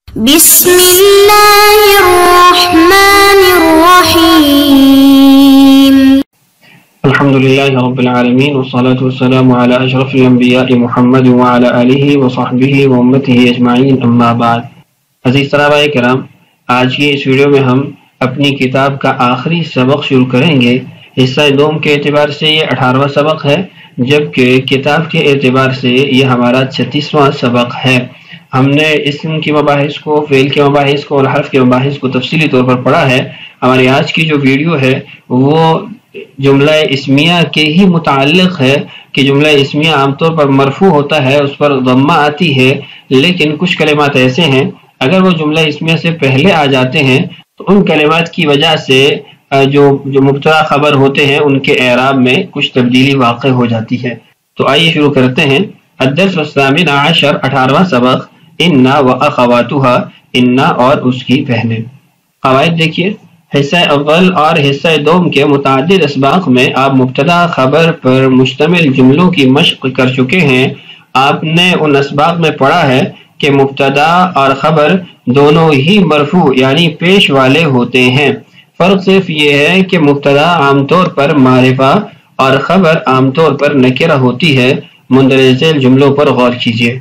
بسم الله الرحمن الرحيم. الحمد لله رب العالمين والصلاة والسلام على أشرف الأنبياء محمد وعلى آله وصحبه وأمته أجمعين أما بعد. عزیز طلباء کرام، آج کی اس ویڈیو میں ہم اپنی کتاب کا آخری سبق شروع کریں گے. حصہ دوم کے اعتبار سے یہ 18واں سبق ہے، جبکہ کتاب کے اعتبار سے یہ ہمارا 36واں سبق ہے. ہم نے اسم کی مباحث کو، فعل کے مباحث کو اور حرف کے مباحث کو تفصیلی طور پر پڑھا ہے. ہماری آج کی جو ویڈیو ہے وہ جملہ اسمیہ کے ہی متعلق ہے کہ جملہ اسمیہ عام طور پر مرفوع ہوتا ہے، اس پر ضمہ آتی ہے، لیکن کچھ کلمات ایسے ہیں اگر وہ جملہ اسمیہ سے پہلے آ جاتے ہیں تو ان کلمات کی وجہ سے جو مبتدا خبر ہوتے ہیں ان کے اعراب میں کچھ تبدیلی واقع ہو جاتی ہے. تو آئیے شروع کرتے ہیں. الدرس الثامن عشر، 18واں سبق، انا و اخواتها، انا اور اس کی بہنیں. قواعد دیکھیے. حصہ اول اور حصہ دوم کے متعدد اسباق میں آپ مبتدا خبر پر مشتمل جملوں کی مشق کر چکے ہیں. آپ نے ان اسباق میں پڑھا ہے کہ مبتدا اور خبر دونوں ہی مرفوع یعنی پیش والے ہوتے ہیں. فرق صرف یہ ہے کہ مبتدا عام طور پر معرفہ اور خبر عام طور پر نکرہ ہوتی ہے. مندرجہ ذیل جملوں پر غور کیجیے.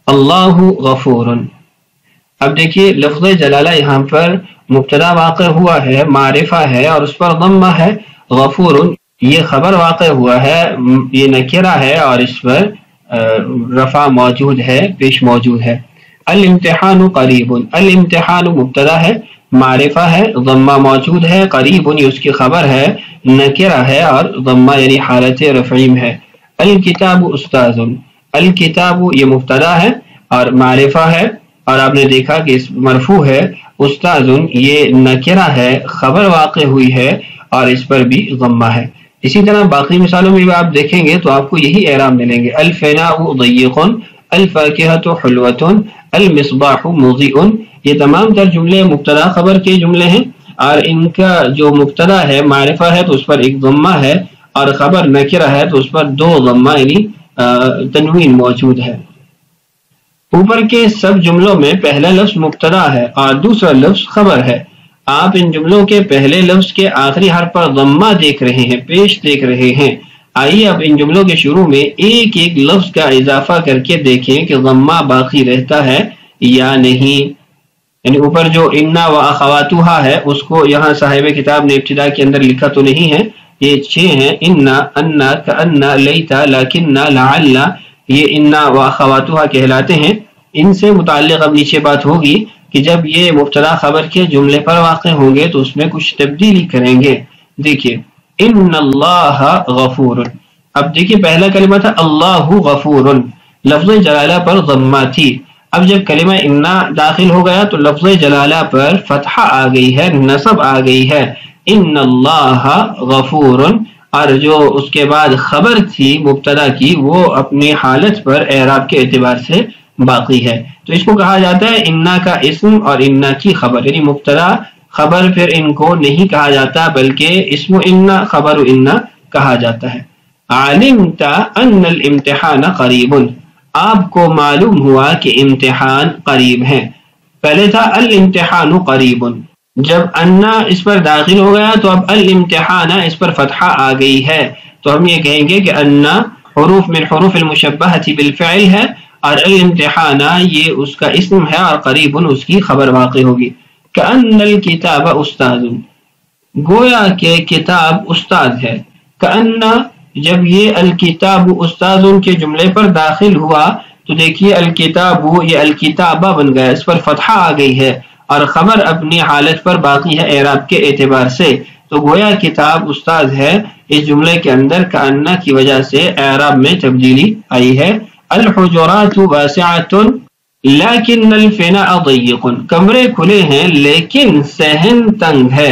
اللہ غفور. اب دیکھیے لفظ جلالہ یہاں پر مبتدا واقع ہوا ہے، معرفہ ہے اور اس پر ضمہ ہے. غفور یہ خبر واقع ہوا ہے، یہ نکرہ ہے اور اس پر رفع موجود ہے، پیش موجود ہے. الامتحان قریب. الامتحان مبتدا ہے، معرفہ ہے، ضمہ موجود ہے. قریب یہ اس کی خبر ہے، نکرہ ہے اور ضمہ یعنی حالت رفعیم ہے. الکتاب استاذ. الکتاب یہ مبتدا ہے اور معرفہ ہے اور آپ نے دیکھا کہ اس مرفوع ہے. استاذ یہ نکرہ ہے، خبر واقع ہوئی ہے اور اس پر بھی ضمہ ہے. اسی طرح باقی مثالوں میں بھی آپ دیکھیں گے تو آپ کو یہی اعراب ملیں گے. الفناء ضیق، الفاکہۃ حلوۃ، المصباح مضیء. یہ تمام تر جملے مبتدا خبر کے جملے ہیں اور ان کا جو مبتدا ہے معرفہ ہے تو اس پر ایک ضمہ ہے اور خبر نکرہ ہے تو اس پر دو ضمہ یعنی تنوین موجود ہے. اوپر کے سب جملوں میں پہلا لفظ مبتدا ہے اور دوسرا لفظ خبر ہے. آپ ان جملوں کے پہلے لفظ کے آخری حرف پر ضمہ دیکھ رہے ہیں، پیش دیکھ رہے ہیں. آئیے اب ان جملوں کے شروع میں ایک ایک لفظ کا اضافہ کر کے دیکھیں کہ ضمہ باقی رہتا ہے یا نہیں. یعنی اوپر جو انا و اخواتها ہے اس کو یہاں صاحب کتاب نے ابتدا کے اندر لکھا تو نہیں ہے. یہ 6 ہیں، انا، انا، کانا، لیتا، لکننا، لعل. یہ انا و اخواتها کہلاتے ہیں. ان سے متعلق اب نیچے بات ہوگی کہ جب یہ مبتدا خبر کے جملے پر واقع ہوں گے تو اس میں کچھ تبدیلی کریں گے. دیکھیے ان اللہ غفور. اب دیکھیے پہلا کلمہ تھا اللہ غفور، لفظ جلالہ پر ضمہ تھی. اب جب کلمہ انا داخل ہو گیا تو لفظ جلالہ پر فتحہ آ گئی ہے، نصب آ گئی ہے. ان اللہ غفور، اور جو اس کے بعد خبر تھی مبتدا کی وہ اپنی حالت پر اعراب کے اعتبار سے باقی ہے. تو اس کو کہا جاتا ہے انا کا اسم اور انا کی خبر. یعنی مبتدا خبر پھر ان کو نہیں کہا جاتا بلکہ اسم انا خبر انا کہا جاتا ہے. علمت ان الامتحان قریب. آپ کو معلوم ہوا کہ امتحان قریب ہے. پہلے تھا الامتحان قریب، جب انا اس پر داخل ہو گیا تو اب الامتحان اس پر فتحہ آ گئی ہے. تو ہم یہ کہیں گے کہ انا حروف من حروف المشبہۃ بالفعل ہے اور الامتحان یہ اس کا اسم ہے اور قریب اس کی خبر واقع ہوگی. کأن الکتاب استاذ، گویا کہ کتاب استاد ہے. کأن جب یہ الکتاب استاذ کے جملے پر داخل ہوا تو دیکھیے الکتاب یہ الکتابہ بن گیا، اس پر فتحہ آ گئی ہے اور خبر اپنی حالت پر باقی ہے اعراب کے اعتبار سے. تو گویا کتاب استاد ہے. اس جملے کے اندر کأن کی وجہ سے اعراب میں تبدیلی آئی ہے. الحجرات واسعۃ لیکن الفناء ضیق. کمرے کھلے ہیں لیکن صحن تنگ ہے.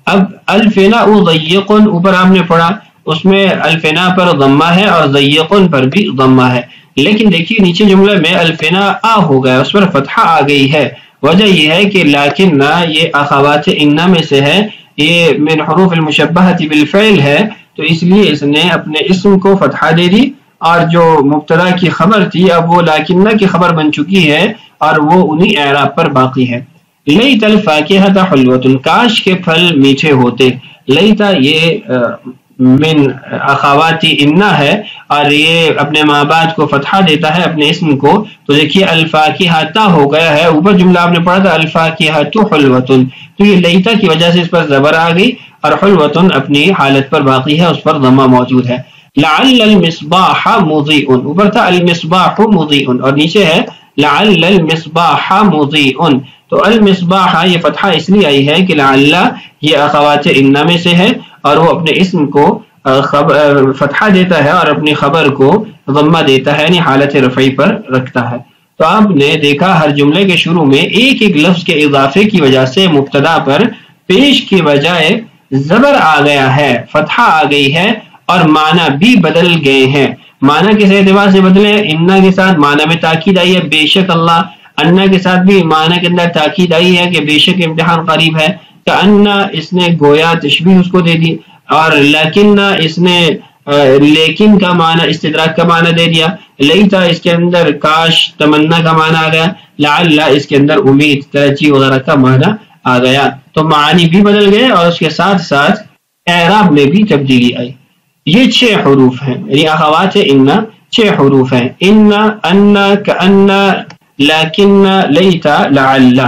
اب الفناء ضیق اوپر آپ نے پڑھا، اس میں الفناء پر ضمہ ہے اور ضیق پر بھی ضمہ ہے، لیکن دیکھیے نیچے جملے میں الفناء ہو گیا، اس پر فتحہ آ گئی ہے. وجہ یہ ہے کہ لیکن یہ اخوات انا میں سے ہے، یہ من حروف المشبہۃ بالفعل ہے تو اس لیے اس نے اپنے اسم کو فتحہ دے دی اور جو مبتدا کی خبر تھی اب وہ لیکنہ کی خبر بن چکی ہے اور وہ انہی اعراب پر باقی ہے۔ لیت الفاکہۃ حلوۃ، کاش کے پھل میٹھے ہوتے۔ لیتا یہ من اخواتی انا ہے اور یہ اپنے ماں باپ کو فتحہ دیتا ہے اپنے اسم کو، تو دیکھیے الفاکہۃ ہو گیا ہے، اوپر جملہ آپ نے پڑھا تھا الفاکہۃ حلوۃ، تو یہ لیتا کی وجہ سے اس پر زبر آ گئی اور حلوۃ اپنی حالت پر باقی ہے، اس پر ضمہ موجود ہے۔ لعل المصباح مضیء، اوپر تھا المصباح مضیء اور نیچے ہے لعل المصباح مضیء، تو المصباح یہ فتحہ اس لیے آئی ہے کہ لعل یہ اخوات انا میں سے ہے اور وہ اپنے اسم کو فتحہ دیتا ہے اور اپنی خبر کو ضمہ دیتا ہے، یعنی حالت رفعی پر رکھتا ہے۔ تو آپ نے دیکھا ہر جملے کے شروع میں ایک ایک لفظ کے اضافے کی وجہ سے مبتدا پر پیش کی بجائے زبر آ گیا ہے، فتحہ آ گئی ہے اور معنی بھی بدل گئے ہیں۔ معنی کس اعتبار سے بدلے؟ انا کے ساتھ معنی میں تاکید آئی ہے بے شک اللہ، انا کے ساتھ بھی معنی کے اندر تاکید آئی ہے کہ بے شک امتحان قریب ہے، کأنہ اس نے گویا تشبیہ اس کو دے دی، اور لیکن اس نے لیکن کا معنی استدراک کا معنی دے دیا، لیتا اس کے اندر کاش تمنا کا معنی آ گیا، لعل اس کے اندر امید ترجیح وغیرہ کا معنی آ گیا، تو معانی بھی بدل گئے اور اس کے ساتھ ساتھ اعراب میں بھی تبدیلی آئی۔ یہ 6 حروف ہیں، یعنی اخوات انا 6 حروف ہیں، انا، انا، کأنا، لیکن، لیتا، لعل،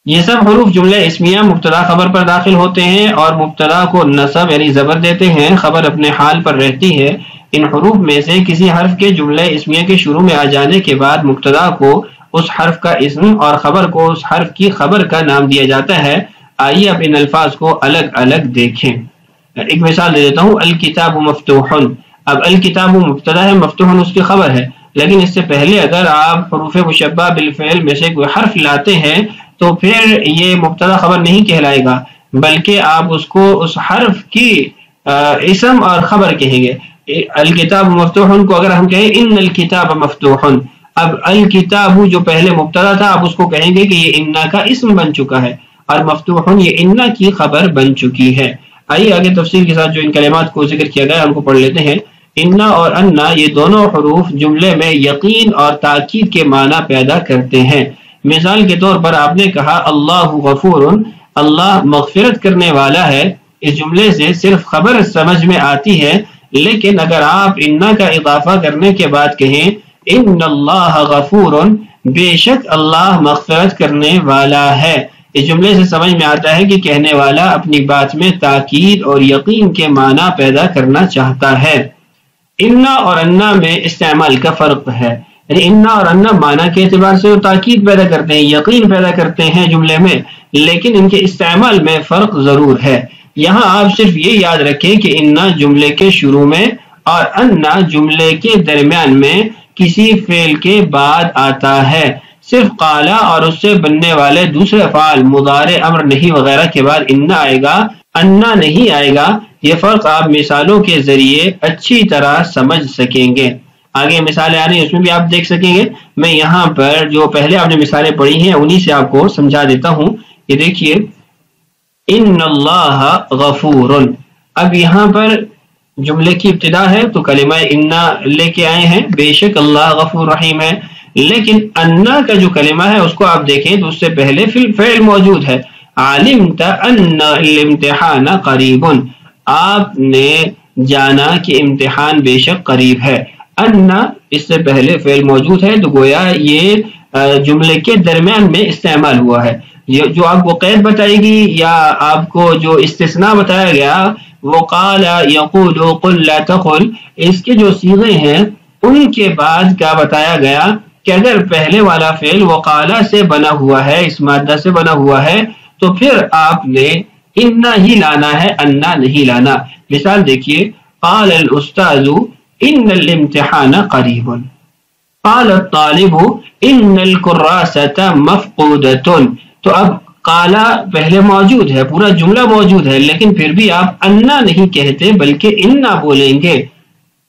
یہ سب حروف جملہ اسمیہ مبتدا خبر پر داخل ہوتے ہیں اور مبتدا کو نصب یعنی زبر دیتے ہیں، خبر اپنے حال پر رہتی ہے۔ ان حروف میں سے کسی حرف کے جملہ اسمیہ کے شروع میں آ جانے کے بعد مبتدا کو اس حرف کا اسم اور خبر کو اس حرف کی خبر کا نام دیا جاتا ہے۔ آئیے اب ان الفاظ کو الگ الگ دیکھیں۔ ایک مثال دے دیتا ہوں، الکتاب مفتوح، اب الکتاب مبتدا ہے، مفتوح اس کی خبر ہے، لیکن اس سے پہلے اگر آپ حروف مشبہ بالفعل میں سے کوئی حرف لاتے ہیں تو پھر یہ مبتدا خبر نہیں کہلائے گا، بلکہ آپ اس کو اس حرف کی اسم اور خبر کہیں گے۔ الکتاب مفتوح کو اگر ہم کہیں ان الکتاب مفتوح، اب الکتاب جو پہلے مبتدا تھا آپ اس کو کہیں گے کہ یہ انا کا اسم بن چکا ہے اور مفتوح یہ انا کی خبر بن چکی ہے۔ آئیے آگے تفصیل کے ساتھ جو ان کلمات کو ذکر کیا گیا ہم کو پڑھ لیتے ہیں۔ انا اور انا یہ دونوں حروف جملے میں یقین اور تاکید کے معنی پیدا کرتے ہیں۔ مثال کے طور پر آپ نے کہا اللہ غفور، اللہ مغفرت کرنے والا ہے، اس جملے سے صرف خبر سمجھ میں آتی ہے، لیکن اگر آپ انا کا اضافہ کرنے کے بعد کہیں ان اللہ غفور، بے شک اللہ مغفرت کرنے والا ہے، اس جملے سے سمجھ میں آتا ہے کہ کہنے والا اپنی بات میں تاکید اور یقین کے معنی پیدا کرنا چاہتا ہے۔ انا اور انا میں استعمال کا فرق ہے، یعنی انا اور انا معنی کے اعتبار سے وہ تاکید پیدا کرتے ہیں، یقین پیدا کرتے ہیں جملے میں، لیکن ان کے استعمال میں فرق ضرور ہے۔ یہاں آپ صرف یہ یاد رکھیں کہ انا جملے کے شروع میں اور انا جملے کے درمیان میں کسی فعل کے بعد آتا ہے، صرف قالا اور اس سے بننے والے دوسرے افعال مضارع امر نہیں وغیرہ کے بعد انا آئے گا، انا نہیں آئے گا۔ یہ فرق آپ مثالوں کے ذریعے اچھی طرح سمجھ سکیں گے۔ آگے مثالیں آ رہی ہیں اس میں بھی آپ دیکھ سکیں گے، میں یہاں پر جو پہلے آپ نے مثالیں پڑھی ہیں انہی سے آپ کو سمجھا دیتا ہوں۔ یہ دیکھیے ان اللہ غفور، اب یہاں پر جملے کی ابتدا ہے تو کلمہ انا لے کے آئے ہیں، بے شک اللہ غفور رحیم ہے، لیکن انا کا جو کلمہ ہے اس کو آپ دیکھیں تو اس سے پہلے فعل موجود ہے، علمت ان الامتحان قریب، آپ نے جانا کہ امتحان بے شک قریب ہے، انا اس سے پہلے فعل موجود ہے، تو گویا یہ جملے کے درمیان میں استعمال ہوا ہے۔ جو آپ کو قید بتائے گی یا آپ کو جو استثناء بتایا گیا وہ قال یقول قل لا تقل، اس کے جو صیغے ہیں ان کے بعد کیا بتایا گیا کہ اگر پہلے والا فعل وقالا سے بنا ہوا ہے، اس مادہ سے بنا ہوا ہے، تو پھر آپ نے انا ہی لانا ہے، انا نہیں لانا۔ مثال دیکھیے، قال الاستاذ ان الامتحان قریب، قال الطالب ان الکراسة مفقودة، تو اب قالا پہلے موجود ہے، پورا جملہ موجود ہے، لیکن پھر بھی آپ انا نہیں کہتے بلکہ انا بولیں گے۔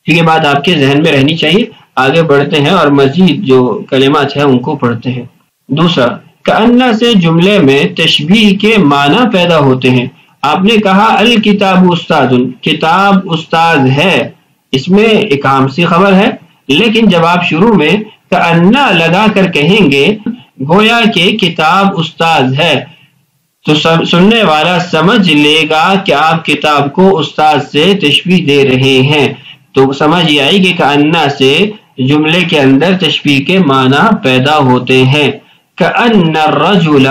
یہ بات آپ کے ذہن میں رہنی چاہیے۔ آگے بڑھتے ہیں اور مزید جو کلمات ہیں ان کو پڑھتے ہیں۔ دوسرا، کأنہ سے جملے میں تشبیہ کے معنی پیدا ہوتے ہیں۔ آپ نے کہا الکتاب استاذ، کتاب استاذ ہے، اس میں ایک عام سی خبر ہے، لیکن جب آپ شروع میں کأنہ لگا کر کہیں گے گویا کہ کتاب استاد ہے، تو سننے والا سمجھ لے گا کہ آپ کتاب کو استاد سے تشبیہ دے رہے ہیں، تو سمجھ یہ آئی کہ کأنہ سے جملے کے اندر تشبیہ کے معنی پیدا ہوتے ہیں۔ کأن الرجل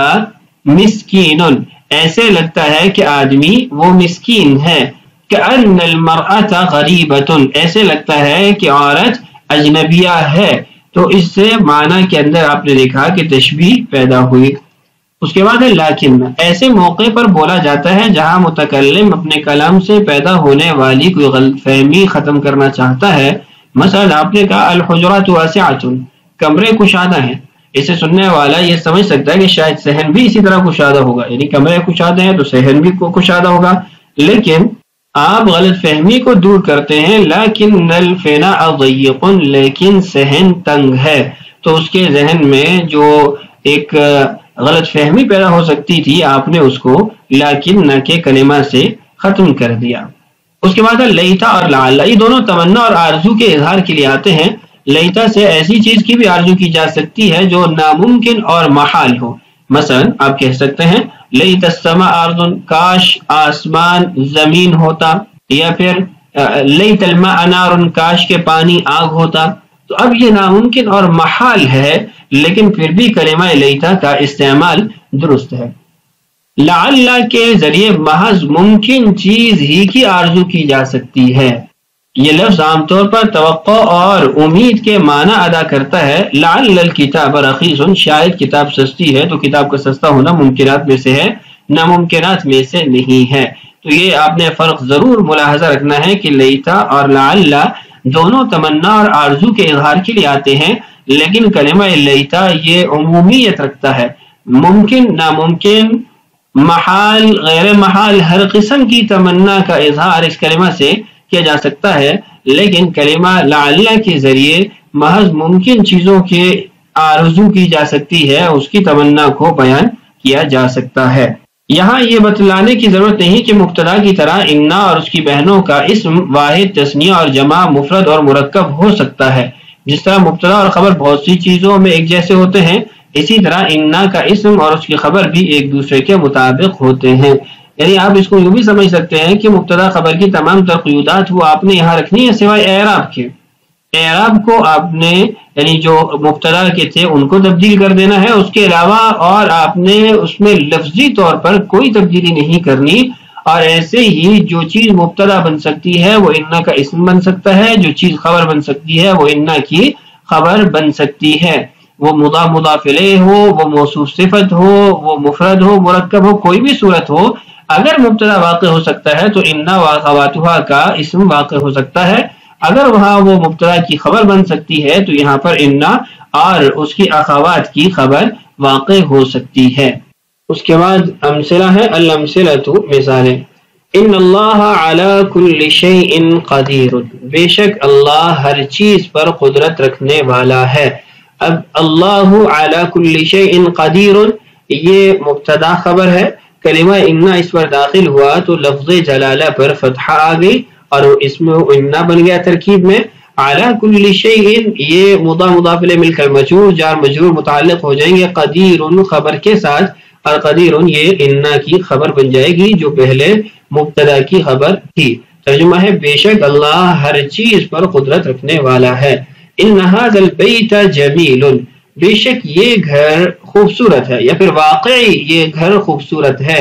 مسکین، ایسے لگتا ہے کہ آدمی وہ مسکین ہے۔ کأن المرأة غریبۃ، ایسے لگتا ہے کہ عورت اجنبیہ ہے، تو اس سے معنی کے اندر آپ نے دیکھا کہ تشبیہ پیدا ہوئی۔ اس کے بعد ہے لیکن، ایسے موقع پر بولا جاتا ہے جہاں متکلم اپنے کلام سے پیدا ہونے والی کوئی غلط فہمی ختم کرنا چاہتا ہے۔ مثلا آپ نے کہا الحجرات واسعۃ، کمرے کشادہ ہیں، اسے سننے والا یہ سمجھ سکتا ہے کہ شاید صحن بھی اسی طرح کشادہ ہوگا، یعنی کمرے کشادہ ہیں تو صحن بھی کشادہ ہوگا، لیکن آپ غلط فہمی کو دور کرتے ہیں لیکن الفناء ضیق، لیکن صحن تنگ ہے، تو اس کے ذہن میں جو ایک غلط فہمی پیدا ہو سکتی تھی آپ نے اس کو لیکن نہ کے کلمہ سے ختم کر دیا۔ اس کے بعد لیتا اور لعل، یہ دونوں تمنا اور آرزو کے اظہار کے لیے آتے ہیں۔ لیتا سے ایسی چیز کی بھی آرزو کی جا سکتی ہے جو ناممکن اور محال ہو، مثلا آپ کہہ سکتے ہیں لیت السماء ارض، کاش آسمان زمین ہوتا، یا پھر لیت الماء نار، کاش کے پانی آگ ہوتا۔ تو اب یہ ناممکن اور محال ہے، لیکن پھر بھی کلمہ لیتا کا استعمال درست ہے۔ لعل کے ذریعے محض ممکن چیز ہی کی آرزو کی جا سکتی ہے۔ یہ لفظ عام طور پر توقع اور امید کے معنی ادا کرتا ہے۔ لعل الکتاب رخیص، شاید کتاب سستی ہے، تو کتاب کا سستا ہونا ممکنات میں سے ہے، ناممکنات میں سے نہیں ہے۔ تو یہ آپ نے فرق ضرور ملاحظہ رکھنا ہے کہ لیتا اور لعل دونوں تمنا اور آرزو کے اظہار کے لیے آتے ہیں، لیکن کلمہ لیتا یہ عمومیت رکھتا ہے، ممکن، ناممکن، محال، غیر محال، ہر قسم کی تمنا کا اظہار اس کلمہ سے کیا جا سکتا ہے، لیکن کلمہ لعل کے ذریعے محض ممکن چیزوں کے آرزو کی جا سکتی ہے، اس کی تمنا کو بیان کیا جا سکتا ہے۔ یہاں یہ بتلانے کی ضرورت نہیں کہ مبتدا کی طرح انا اور اس کی بہنوں کا اسم واحد، تثنیہ اور جمع، مفرد اور مرکب ہو سکتا ہے۔ جس طرح مبتدا اور خبر بہت سی چیزوں میں ایک جیسے ہوتے ہیں، اسی طرح انا کا اسم اور اس کی خبر بھی ایک دوسرے کے مطابق ہوتے ہیں۔ یعنی آپ اس کو یوں بھی سمجھ سکتے ہیں کہ مبتدا خبر کی تمام تر قیودات وہ آپ نے یہاں رکھنی ہے سوائے اعراب کے۔ اعراب کو آپ نے یعنی جو مبتدا کے تھے ان کو تبدیل کر دینا ہے، اس کے علاوہ اور آپ نے اس میں لفظی طور پر کوئی تبدیلی نہیں کرنی، اور ایسے ہی جو چیز مبتدا بن سکتی ہے وہ انا کا اسم بن سکتا ہے، جو چیز خبر بن سکتی ہے وہ انا کی خبر بن سکتی ہے، وہ مضاف مضاف الیہ ہو، وہ موصوف صفت ہو، وہ مفرد ہو، مرکب ہو، کوئی بھی صورت ہو، اگر مبتدا واقع ہو سکتا ہے تو انا واخواتها کا اسم واقع ہو سکتا ہے، اگر وہاں وہ مبتدا کی خبر بن سکتی ہے تو یہاں پر انا اور اس کی اخوات کی خبر واقع ہو سکتی ہے۔ اس کے بعد امثلہ ہے، الامثلۃ مثالیں، ان اللہ علی کل شیء قدیر، بے شک اللہ ہر چیز پر قدرت رکھنے والا ہے۔ اب اللہ علی کل شیء قدیر یہ مبتدا خبر ہے، کلمہ انا اس پر داخل ہوا تو لفظ جلالہ پر فتحہ آ گئی اور اس میں انا بن گیا ترکیب میں۔ علی کل شیء یہ مضاف مضاف الیہ مل کر مجرور، جار مجرور متعلق ہو جائیں گے قدیر خبر کے ساتھ، اور قدیر یہ انا کی خبر بن جائے گی جو پہلے مبتدا کی خبر تھی۔ ترجمہ ہے بے شک اللہ ہر چیز پر قدرت رکھنے والا ہے۔ ان ھذا البیت جمیل، بے شک یہ گھر خوبصورت ہے، یا پھر واقعی یہ گھر خوبصورت ہے،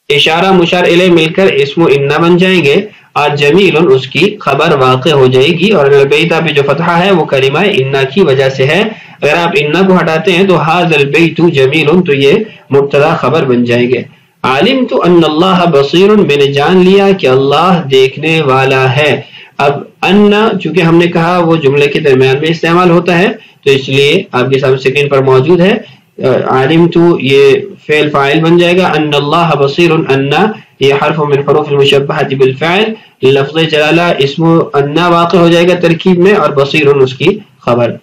اشارہ مشار الیہ مل کر اسم انا بن جائیں گے، اور جمیل اس کی خبر واقع ہو جائے گی، اور البیت پہ جو فتحہ ہے وہ کلمہ انا کی وجہ سے ہے۔ اگر آپ انا کو ہٹاتے ہیں تو ھذا البیت جمیل تو یہ مبتدا خبر بن جائیں گے۔ علمت ان اللہ بصیر، میں نے جان لیا کہ اللہ دیکھنے والا ہے۔ اب انا چونکہ ہم نے کہا وہ جملے کے درمیان میں استعمال ہوتا ہے تو اس لیے آپ کے سامنے اسکرین پر موجود ہے، علمت یہ فعل فاعل بن جائے گا، ان اللہ بصیر، انا یہ حرف من حروف المشبہۃ بالفعل، لفظ جلالہ اسم انا واقع ہو جائے گا ترکیب میں، اور بصیر اس کی خبر۔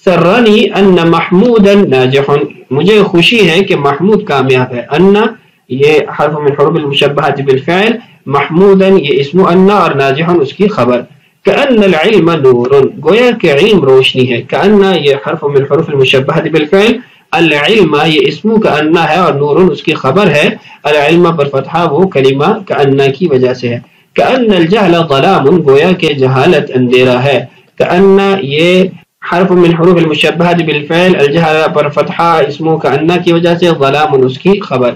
سرنی ان محمودا ناجح، مجھے خوشی ہے کہ محمود کامیاب ہے۔ انا یہ حرف من حروف المشبہۃ بالفعل، محمودا یہ اسم انا اور ناجح اس کی خبر۔ کأن العلم نور، گویا کہ علم روشنی ہے۔ کأن یہ حرف من حروف المشبہۃ بالفعل، العلم یہ اسم کأن ہے اور نور اس کی خبر ہے، العلم پر فتحہ وہ کلمہ کأن کی وجہ سے ہے۔ کأن الجہل ظلام گویا کہ جہالت اندھیرا ہے، کأن یہ حرف من حروف المشبہۃ بالفعل، الجہل پر فتحہ اسم کأن کی وجہ سے، ظلام اس کی خبر۔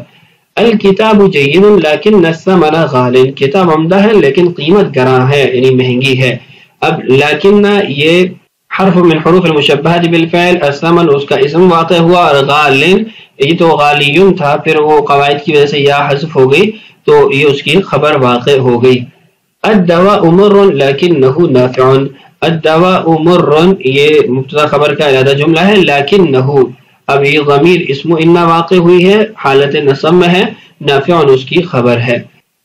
الکتاب جید لیکن الثمن غال، کتاب عمدہ ہے لیکن قیمت گراں ہے یعنی مہنگی ہے۔ اب لیکن یہ حرف من حروف المشبہۃ بالفعل، الثمن اس کا اسم واقع ہوا، اور غال یہ تو غالیون تھا، پھر وہ قواعد کی وجہ سے یا حذف ہو گئی تو یہ اس کی خبر واقع ہو گئی۔ الدواء مر لیکنہ نافع، الدواء مر یہ مبتدا خبر کا علیحدہ جملہ ہے، لیکنہ اب یہ ضمیر اسم انہ واقع ہوئی ہے، حالت نصب میں ہے، نافع اس کی خبر ہے۔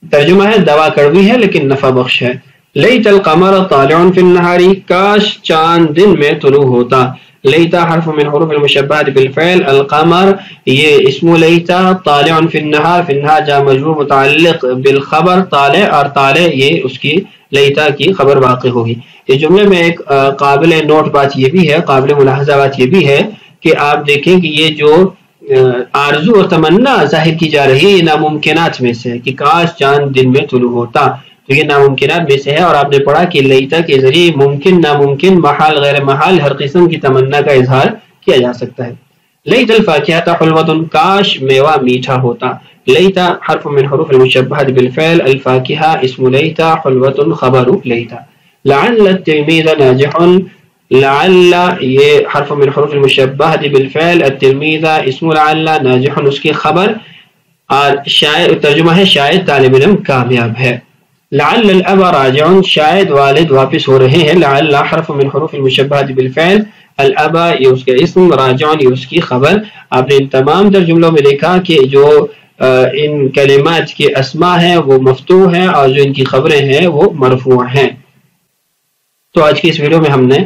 ترجمہ ہے دوا کڑوی ہے لیکن نفع بخش ہے۔ لیت القمر طالع فی النہار، کاش چاند دن میں طلوع ہوتا۔ لیتا حرف من حروف المشبہۃ بالفعل، القمر یہ اسم لیتا، طالع فی النہار، فی النہار جا مجرور متعلق بالخبر طالع، اور طالع یہ اس کی لیتا کی خبر واقع ہوگی۔ اس جملے میں ایک قابل نوٹ بات یہ بھی ہے، قابل ملاحظہ بات یہ بھی ہے کہ آپ دیکھیں کہ یہ جو آرزو اور تمنا ظاہر کی جا رہی ہے یہ ناممکنات میں سے ہے کہ کاش چاند دن میں طلوع ہوتا، تو یہ ناممکنات میں سے ہے۔ اور آپ نے پڑھا کہ لیتا کے ذریعے ممکن، ناممکن، محال، غیر محال ہر قسم کی تمنا کا اظہار کیا جا سکتا ہے۔ لیت الفاکہۃ حلوۃ، کاش میوہ میٹھا ہوتا۔ لیتا حرف من حروف المشبہۃ بالفعل، الفاکہہ اسم لیتا، حلوۃ خبر لیتا۔ لعل التلمیذ ناجح، لعل یہ حرف من حروف المشبہۃ بالفعل، التلمیذ اسم لعل، ناجح اس کی خبر، اور شاید ترجمہ ہے شاید طالب علم کامیاب ہے۔ لعل الاب راجع، شاید والد واپس ہو رہے ہیں، لعل حرف من حروف المشبہۃ بالفعل، الاب یہ اس کا اسم، راجع یہ اس کی خبر۔ آپ نے ان تمام در جملوں میں دیکھا کہ جو ان کلمات کے اسماء ہیں وہ مفتوح ہیں اور جو ان کی خبریں ہیں وہ مرفوع ہیں۔ تو آج کی اس ویڈیو میں ہم نے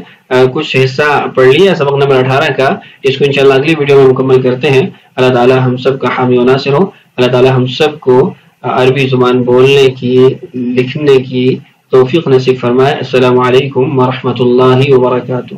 کچھ حصہ پڑھ لیا سبق نمبر 18 کا، اس کو انشاءاللہ اگلی ویڈیو میں مکمل کرتے ہیں۔ اللہ تعالی ہم سب کا حامی و ناصر ہو، اللہ تعالی ہم سب کو عربی زبان بولنے کی، لکھنے کی توفیق نصیب فرمائے۔ السلام علیکم ورحمۃ اللہ وبرکاتہ۔